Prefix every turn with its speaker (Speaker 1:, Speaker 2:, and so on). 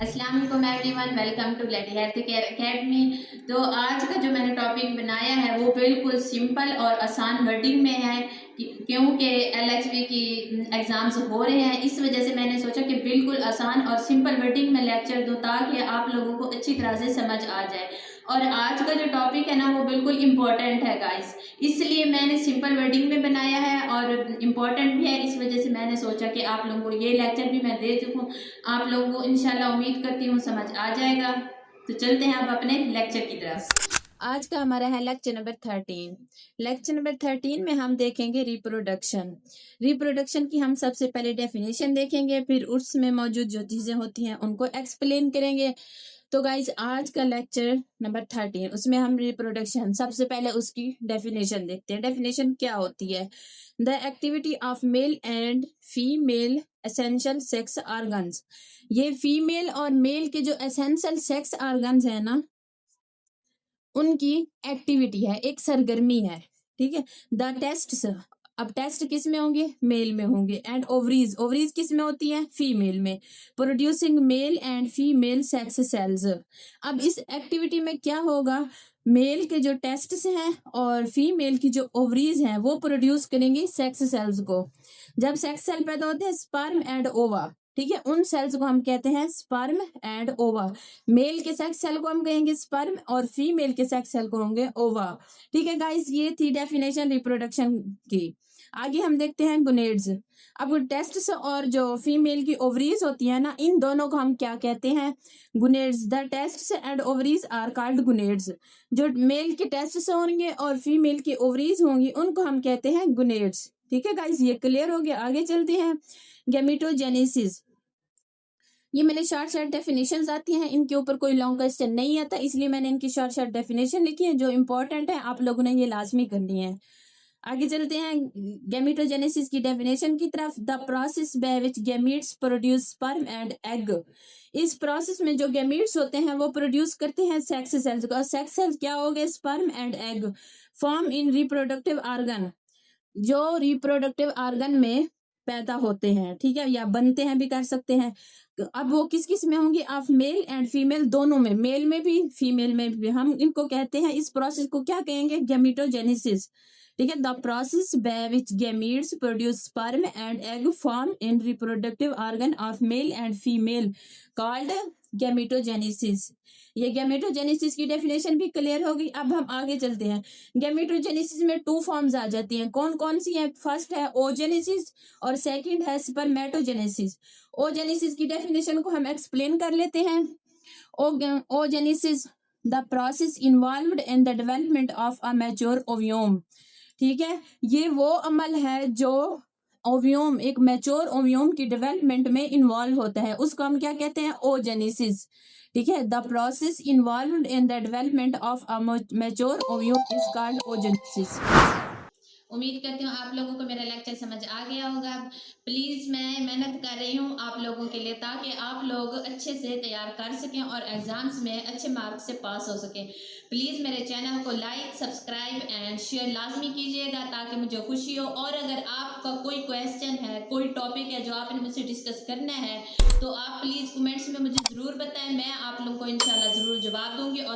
Speaker 1: अस्सलाम वालेकुम everyone, welcome to Lady Health Care Academy. तो आज का जो मैंने टॉपिक बनाया है वो बिल्कुल सिंपल और आसान वर्डिंग में है क्योंकि एलएचबी की एग्ज़ाम्स हो रहे हैं। इस वजह से मैंने सोचा कि बिल्कुल आसान और सिंपल वर्डिंग में लेक्चर दूँ ताकि आप लोगों को अच्छी तरह से समझ आ जाए। और आज का जो टॉपिक है ना वो बिल्कुल इम्पोर्टेंट है गाइस, इसलिए मैंने सिंपल वर्डिंग में बनाया है और इम्पोर्टेंट भी है। इस वजह से मैंने सोचा कि आप लोगों को ये लेक्चर भी मैं दे चुकूँ, आप लोगों को इंशाल्लाह उम्मीद करती हूँ समझ आ जाएगा। तो चलते हैं अब अपने लेक्चर की तरफ। आज का हमारा है लेक्चर नंबर 13। लेक्चर नंबर 13 में हम देखेंगे रिप्रोडक्शन। रिप्रोडक्शन की हम सबसे पहले डेफिनेशन देखेंगे, फिर उसमें मौजूद जो चीजें होती हैं उनको एक्सप्लेन करेंगे। तो गाइज आज का लेक्चर नंबर 13 उसमें हम रिप्रोडक्शन सबसे पहले उसकी डेफिनेशन देखते हैं। डेफिनेशन क्या होती है? The activity of male and female essential sex organs. ये फीमेल और मेल के जो एसेंशियल सेक्स ऑर्गन्स है ना उनकी एक्टिविटी है, एक सरगर्मी है। ठीक है। द टेस्ट, अब टेस्ट किस में होंगे? मेल में होंगे। एंड ओवरीज, ओवरीज किस में होती है? फीमेल में। Producing male and female sex cells. अब इस एक्टिविटी में क्या होगा? मेल के जो टेस्ट्स हैं और फीमेल की जो ओवरीज हैं वो प्रोड्यूस करेंगी सेक्स सेल्स को। जब सेक्स सेल पैदा होते हैं स्पर्म एंड ओवा, ठीक है, उन सेल्स को हम कहते हैं स्पर्म एंड ओवा। मेल के सेक्स सेल को हम कहेंगे स्पर्म और फीमेल के सेक्स सेल को होंगे ओवा। ठीक है गाइस, ये थी डेफिनेशन रिप्रोडक्शन की। आगे हम देखते हैं गुनेड्स। अब टेस्ट्स और जो फीमेल की ओवरीज होती है ना, इन दोनों को हम क्या कहते हैं? Gonads. The testes and ovaries are called gonads. जो मेल के टेस्ट्स होंगे और फीमेल की ओवरीज होंगी उनको हम कहते हैं गुनेड्स। ठीक है गाइस, ये क्लियर हो गया। आगे चलते हैं। गैमेटोजेनेसिस। ये मैंने शॉर्ट डेफिनेशंस आती हैं, इनके ऊपर कोई लॉन्ग क्वेश्चन नहीं आता, इसलिए मैंने इनकी शॉर्ट डेफिनेशन लिखी है जो इंपॉर्टेंट है, आप लोगों ने ये लाजमी करनी है। आगे चलते हैं गैमेटोजेनेसिस की डेफिनेशन की तरफ। The process by which gametes produce sperm and egg. इस प्रोसेस में जो गैमीट्स होते हैं वो प्रोड्यूस करते हैं सेक्स सेल्स को। सेक्स सेल्स क्या हो गए? Sperm and egg. Form in reproductive organ, जो रिप्रोडक्टिव ऑर्गन में पैदा होते हैं, ठीक है, या बनते हैं भी कर सकते हैं। अब वो किस किस में होंगे? ऑफ मेल एंड फीमेल, दोनों में, मेल में भी फीमेल में भी। हम इनको कहते हैं, इस प्रोसेस को क्या कहेंगे? गैमेटोजेनेसिस। ठीक है। The process by which gametes produce sperm and egg form in reproductive organ of male and female called gametogenesis. ये गैमेटोजेनेसिस की डेफिनेशन भी क्लियर होगी। अब हम आगे चलते हैं। गैमेटोजेनेसिस में टू फॉर्म्स आ जाती हैं। कौन कौन सी है? फर्स्ट है ओजेनेसिस और सेकंड है स्पर्मेटोजेनेसिस। ओजेनेसिस की डेफिनेशन को हम एक्सप्लेन कर लेते हैं। Oogenesis, the process involved in the development of a mature ovum. ठीक है, ये वो अमल है जो ओव्यूम, एक मैच्योर ओव्यूम की डेवलपमेंट में इन्वॉल्व होता है, उसको हम क्या कहते हैं? ओजेनेसिस। ठीक है। The process involved in the development of a mature ovum is called oogenesis. उम्मीद करती हूँ आप लोगों को मेरा लेक्चर समझ आ गया होगा। प्लीज़ मैं मेहनत कर रही हूँ आप लोगों के लिए ताकि आप लोग अच्छे से तैयार कर सकें और एग्ज़ाम्स में अच्छे मार्क्स से पास हो सकें। प्लीज़ मेरे चैनल को लाइक, सब्सक्राइब एंड शेयर लाजमी कीजिएगा ताकि मुझे खुशी हो। और अगर आपका कोई क्वेश्चन है, कोई टॉपिक है जो आपने मुझसे डिस्कस करना है तो आप प्लीज़ कमेंट्स में मुझे ज़रूर बताएं, मैं आप लोगों को इंशाल्लाह ज़रूर जवाब दूँगी। और